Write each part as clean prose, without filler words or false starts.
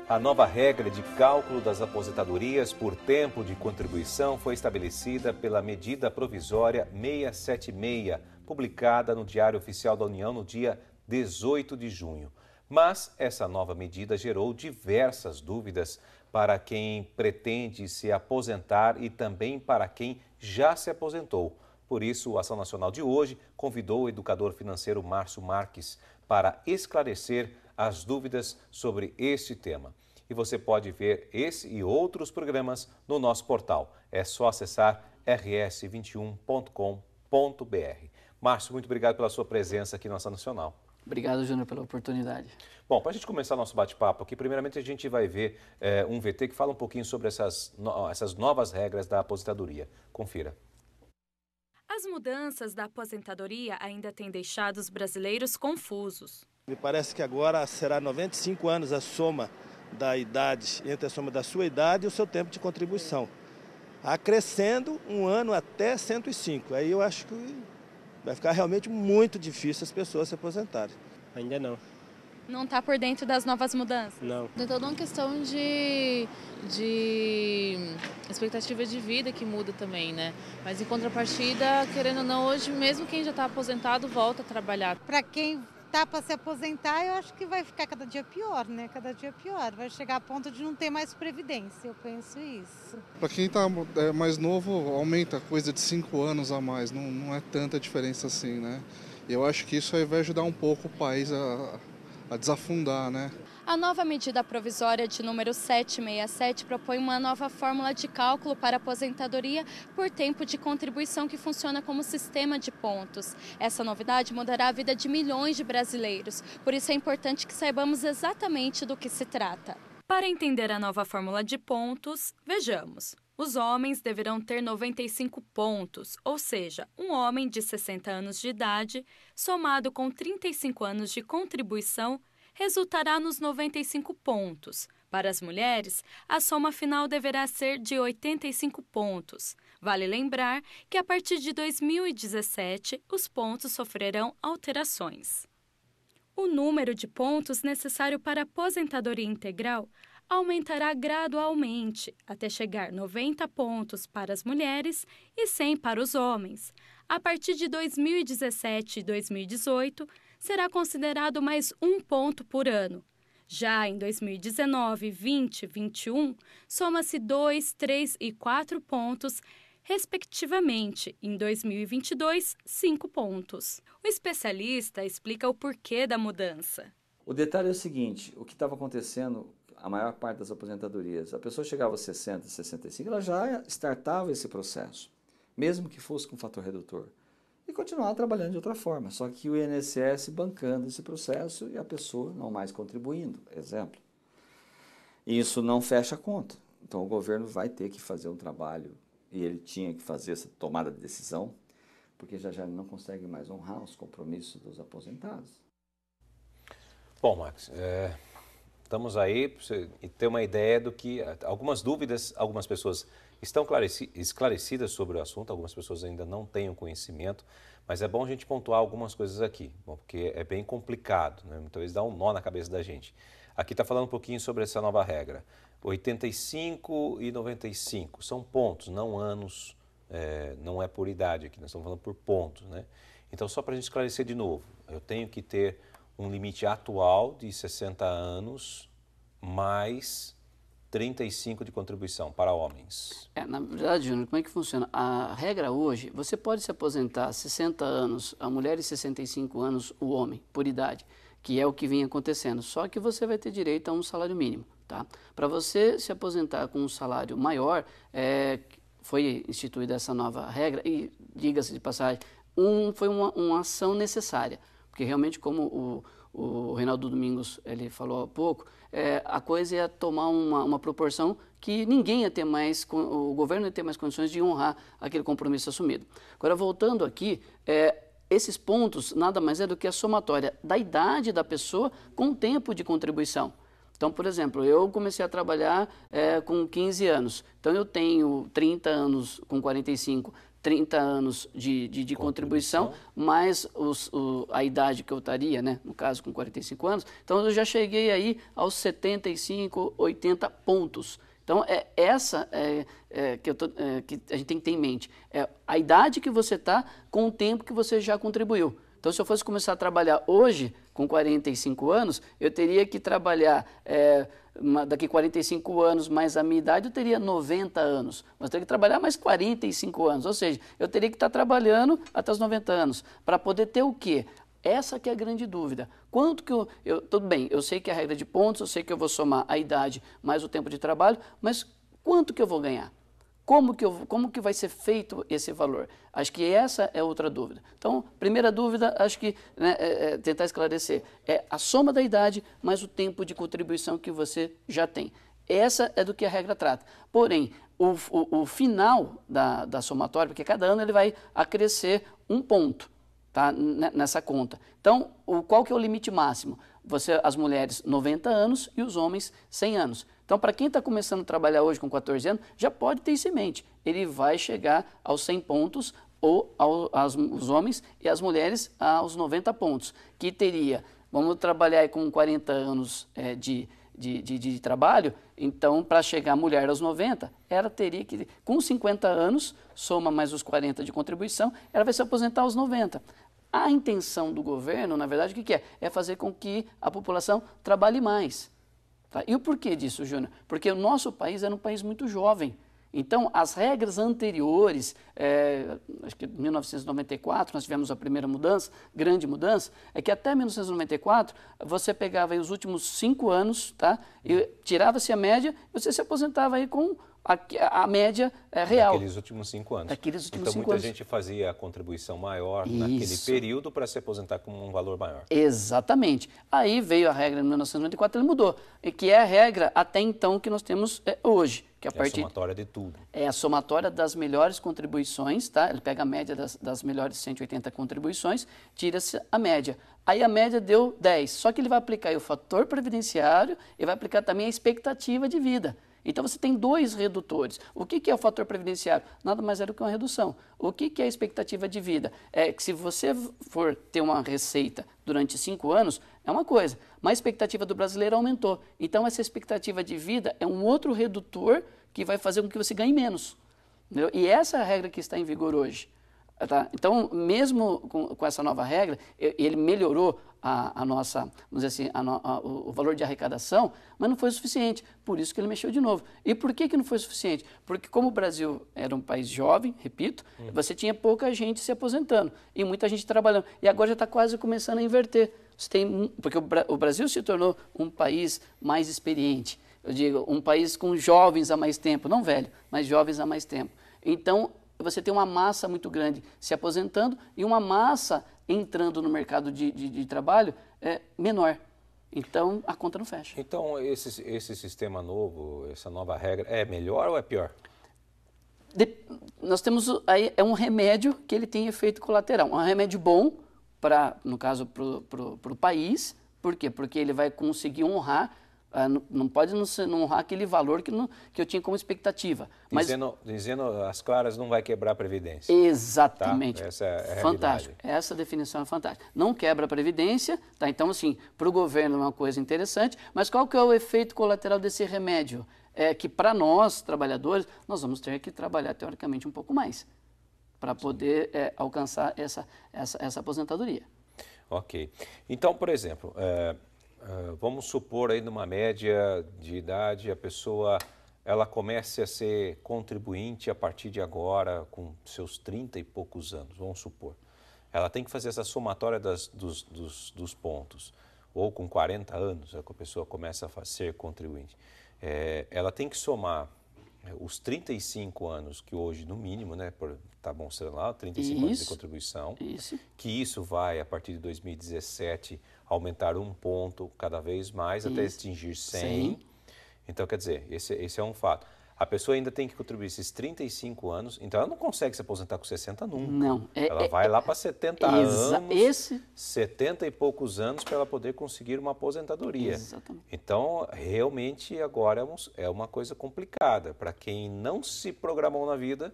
A nova regra de cálculo das aposentadorias por tempo de contribuição foi estabelecida pela medida provisória 676, publicada no Diário Oficial da União no dia 18 de junho. Mas essa nova medida gerou diversas dúvidas para quem pretende se aposentar e também para quem já se aposentou. Por isso, a Ação Nacional de hoje convidou o educador financeiro Márcio Marques para esclarecer as dúvidas sobre este tema. E você pode ver esse e outros programas no nosso portal. É só acessar rs21.com.br. Márcio, muito obrigado pela sua presença aqui na Ação Nacional. Obrigado, Júnior, pela oportunidade. Bom, para a gente começar nosso bate-papo aqui, primeiramente a gente vai ver um VT que fala um pouquinho sobre essas novas regras da aposentadoria. Confira. As mudanças da aposentadoria ainda têm deixado os brasileiros confusos. Me parece que agora será 95 anos a soma da idade, entre a soma da sua idade e o seu tempo de contribuição. Acrescendo um ano até 105. Aí eu acho que vai ficar realmente muito difícil as pessoas se aposentarem. Ainda não. Não está por dentro das novas mudanças? Não. Tem toda uma questão de expectativa de vida que muda também, né? Mas em contrapartida, querendo ou não, hoje mesmo quem já está aposentado volta a trabalhar. Para quem está para se aposentar, eu acho que vai ficar cada dia pior, né? Cada dia pior. Vai chegar a ponto de não ter mais previdência, eu penso isso. Para quem está mais novo, aumenta coisa de 5 anos a mais, não é tanta diferença assim, né? Eu acho que isso aí vai ajudar um pouco o país a desafundar, né? A nova medida provisória de número 767 propõe uma nova fórmula de cálculo para aposentadoria por tempo de contribuição que funciona como sistema de pontos. Essa novidade mudará a vida de milhões de brasileiros, por isso é importante que saibamos exatamente do que se trata. Para entender a nova fórmula de pontos, vejamos. Os homens deverão ter 95 pontos, ou seja, um homem de 60 anos de idade, somado com 35 anos de contribuição, resultará nos 95 pontos. Para as mulheres, a soma final deverá ser de 85 pontos. Vale lembrar que a partir de 2017, os pontos sofrerão alterações. O número de pontos necessário para a aposentadoria integral aumentará gradualmente, até chegar 90 pontos para as mulheres e 100 para os homens. A partir de 2017 e 2018, será considerado mais 1 ponto por ano. Já em 2019, 20 e 21, soma-se 2, 3 e 4 pontos, respectivamente. Em 2022, 5 pontos. O especialista explica o porquê da mudança. O detalhe é o seguinte, o que estava acontecendo, a maior parte das aposentadorias, a pessoa chegava aos 60, 65, ela já startava esse processo, mesmo que fosse com fator redutor, e continuava trabalhando de outra forma, só que o INSS bancando esse processo e a pessoa não mais contribuindo, exemplo. E isso não fecha a conta, então o governo vai ter que fazer um trabalho, e ele tinha que fazer essa tomada de decisão, porque já não consegue mais honrar os compromissos dos aposentados. Bom, Max, estamos aí para você ter uma ideia do que algumas dúvidas, algumas pessoas estão esclarecidas sobre o assunto, algumas pessoas ainda não têm o conhecimento, mas é bom a gente pontuar algumas coisas aqui, porque é bem complicado, né? Então eles dão um nó na cabeça da gente. Aqui está falando um pouquinho sobre essa nova regra. 85 e 95 são pontos, não anos, não é por idade aqui, nós estamos falando por pontos, né? Então só para a gente esclarecer de novo, eu tenho que ter um limite atual de 60 anos mais 35 de contribuição para homens. Na verdade, Júnior, como é que funciona? A regra hoje, você pode se aposentar 60 anos a mulher e 65 anos o homem, por idade, que é o que vinha acontecendo, só que você vai ter direito a um salário mínimo, tá? Para você se aposentar com um salário maior, foi instituída essa nova regra e, diga-se de passagem, foi uma ação necessária, porque realmente, como o Reinaldo Domingos ele falou há pouco, a coisa ia tomar uma proporção que ninguém ia ter mais, o governo ia ter mais condições de honrar aquele compromisso assumido. Agora, voltando aqui, esses pontos nada mais é do que a somatória da idade da pessoa com o tempo de contribuição. Então, por exemplo, eu comecei a trabalhar com 15 anos, então eu tenho 30 anos com 45, 30 anos de contribuição, mais a idade que eu estaria, né? No caso, com 45 anos. Então, eu já cheguei aí aos 75, 80 pontos. Então, essa que a gente tem que ter em mente. É a idade que você está com o tempo que você já contribuiu. Então, se eu fosse começar a trabalhar hoje, com 45 anos, eu teria que trabalhar daqui 45 anos mais a minha idade, eu teria 90 anos. Mas eu teria que trabalhar mais 45 anos. Ou seja, eu teria que estar trabalhando até os 90 anos. Para poder ter o quê? Essa que é a grande dúvida. Quanto que tudo bem, eu sei que é a regra de pontos, eu sei que eu vou somar a idade mais o tempo de trabalho, mas quanto que eu vou ganhar? Como que vai ser feito esse valor? Acho que essa é outra dúvida. Então, primeira dúvida, acho que tentar esclarecer, é a soma da idade mais o tempo de contribuição que você já tem. Essa é do que a regra trata. Porém, o final da somatória, porque cada ano ele vai acrescer um ponto, tá, nessa conta. Então, qual que é o limite máximo? As mulheres 90 anos e os homens 100 anos. Então, para quem está começando a trabalhar hoje com 14 anos, já pode ter isso em mente. Ele vai chegar aos 100 pontos, ou os homens e as mulheres aos 90 pontos, que teria, vamos trabalhar com 40 anos de trabalho, então, para chegar a mulher aos 90, ela teria que, com 50 anos, soma mais os 40 de contribuição, ela vai se aposentar aos 90. A intenção do governo, na verdade, o que é? É fazer com que a população trabalhe mais. Tá? E o porquê disso, Júnior? Porque o nosso país era um país muito jovem. Então, as regras anteriores, acho que em 1994 nós tivemos a primeira mudança, grande mudança, é que até 1994 você pegava aí os últimos 5 anos, tá? E tirava-se a média e você se aposentava aí com a média real. Daqueles últimos 5 anos. Daqueles últimos então, 5 muita anos. gente fazia a contribuição maior naquele período para se aposentar com um valor maior. Exatamente. Aí veio a regra em 1994, ele mudou, que é a regra até então que nós temos hoje. Que a somatória de tudo. É a somatória das melhores contribuições, tá? Ele pega a média das melhores 180 contribuições, tira-se a média. Aí a média deu 10, só que ele vai aplicar aí o fator previdenciário e vai aplicar também a expectativa de vida. Então, você tem 2 redutores. O que é o fator previdenciário? Nada mais é do que uma redução. O que é a expectativa de vida? É que se você for ter uma receita durante 5 anos, é uma coisa, mas a expectativa do brasileiro aumentou. Então, essa expectativa de vida é um outro redutor que vai fazer com que você ganhe menos. Entendeu? E essa é a regra que está em vigor hoje. Tá? Então, mesmo com essa nova regra, ele melhorou a nossa, vamos dizer assim, o valor de arrecadação, mas não foi o suficiente. Por isso que ele mexeu de novo. E por que não foi suficiente? Porque como o Brasil era um país jovem, repito, você tinha pouca gente se aposentando e muita gente trabalhando. E agora já está quase começando a inverter. Porque o Brasil se tornou um país mais experiente. Eu digo, um país com jovens há mais tempo, não velho, mas jovens há mais tempo. Então, você tem uma massa muito grande se aposentando e uma massa entrando no mercado de trabalho menor. Então, a conta não fecha. Então, esse sistema novo, essa nova regra, é melhor ou é pior? Nós temos aí um remédio que ele tem efeito colateral. Um remédio bom, no caso, para o país. Por quê? Porque ele vai conseguir honrar. Não pode não honrar aquele valor que eu tinha como expectativa. Mas, dizendo as claras, não vai quebrar a Previdência. Exatamente. Tá? Essa é a fantástico. realidade. Essa definição é fantástica. Não quebra a Previdência, tá? Então, assim, para o governo é uma coisa interessante, mas qual que é o efeito colateral desse remédio? É que para nós, trabalhadores, nós vamos ter que trabalhar, teoricamente, um pouco mais para poder alcançar essa aposentadoria. Ok. Então, por exemplo... vamos supor aí numa média de idade a pessoa ela comece a ser contribuinte a partir de agora com seus 30 e poucos anos, vamos supor. Ela tem que fazer essa somatória dos pontos, ou com 40 anos a pessoa começa a ser contribuinte. Ela tem que somar os 35 anos que hoje no mínimo, né, tá bom, sei lá, 35 anos de contribuição, que isso vai a partir de 2017 aumentar 1 ponto cada vez mais até atingir 100. Então, quer dizer, esse é um fato. A pessoa ainda tem que contribuir esses 35 anos, então ela não consegue se aposentar com 60 nunca. Não. Ela vai lá para 70 anos, 70 e poucos anos para ela poder conseguir uma aposentadoria. Exatamente. Então, realmente, agora é uma coisa complicada. Para quem não se programou na vida,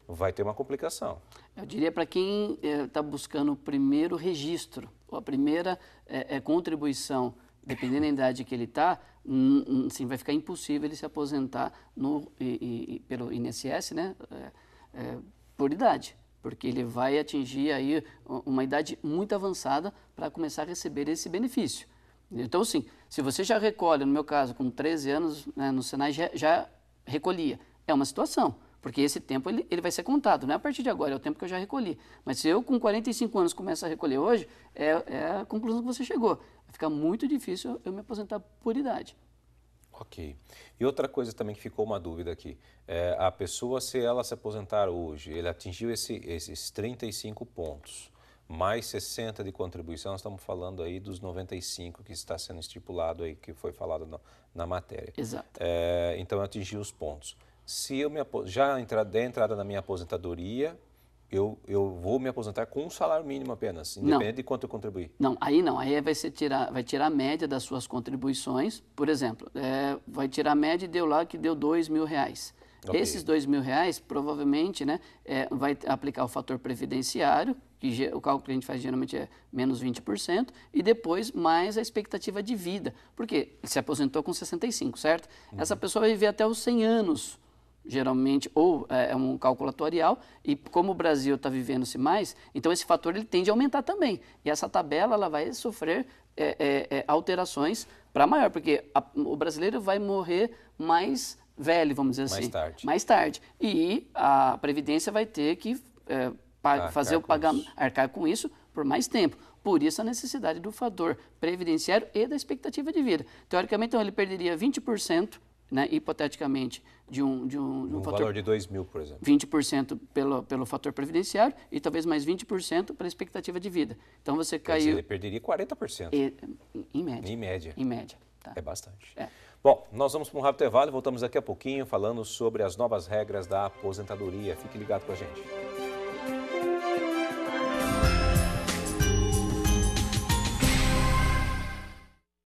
vai ter uma complicação. Eu diria para quem está buscando o primeiro registro, ou a primeira contribuição, dependendo da idade que ele está, assim, vai ficar impossível ele se aposentar pelo INSS, né, por idade, porque ele vai atingir aí uma idade muito avançada para começar a receber esse benefício. Então, sim, se você já recolhe, no meu caso, com 13 anos, né, no Senai já recolhia, é uma situação. Porque esse tempo ele vai ser contado, não é a partir de agora, é o tempo que eu já recolhi. Mas se eu com 45 anos começo a recolher hoje, é a conclusão que você chegou. Vai ficar muito difícil eu me aposentar por idade. Ok. E outra coisa também que ficou uma dúvida aqui. A pessoa, se ela se aposentar hoje, ele atingiu esses 35 pontos, mais 60 de contribuição, nós estamos falando aí dos 95 que está sendo estipulado aí, que foi falado na matéria. Exato. Então, eu atingi os pontos. Se eu der entrada na minha aposentadoria, eu vou me aposentar com um salário mínimo apenas, independente de quanto eu contribuir? Não, aí vai tirar a média das suas contribuições. Por exemplo, vai tirar a média e deu lá que deu R$2.000. Okay. Esses R$2.000, provavelmente, né, vai aplicar o fator previdenciário, que o cálculo que a gente faz geralmente é menos 20%, e depois mais a expectativa de vida. Porque ele se aposentou com 65, certo? Uhum. Essa pessoa vai viver até os 100 anos, geralmente, ou é um cálculo atuarial, e como o Brasil está vivendo-se mais, então esse fator ele tende a aumentar também. E essa tabela ela vai sofrer alterações para maior, porque o brasileiro vai morrer mais velho, vamos dizer assim. Mais tarde. E a Previdência vai ter que arcar com isso por mais tempo. Por isso a necessidade do fator previdenciário e da expectativa de vida. Teoricamente, então, ele perderia 20%, né, hipoteticamente, de um fator... valor de 2.000, por exemplo. 20% pelo fator previdenciário e talvez mais 20% pela expectativa de vida. Então você caiu... Quer dizer, ele perderia 40%. Em média. Em média. Em média. Tá. É bastante. Bom, nós vamos para um rápido intervalo e voltamos daqui a pouquinho falando sobre as novas regras da aposentadoria. Fique ligado com a gente.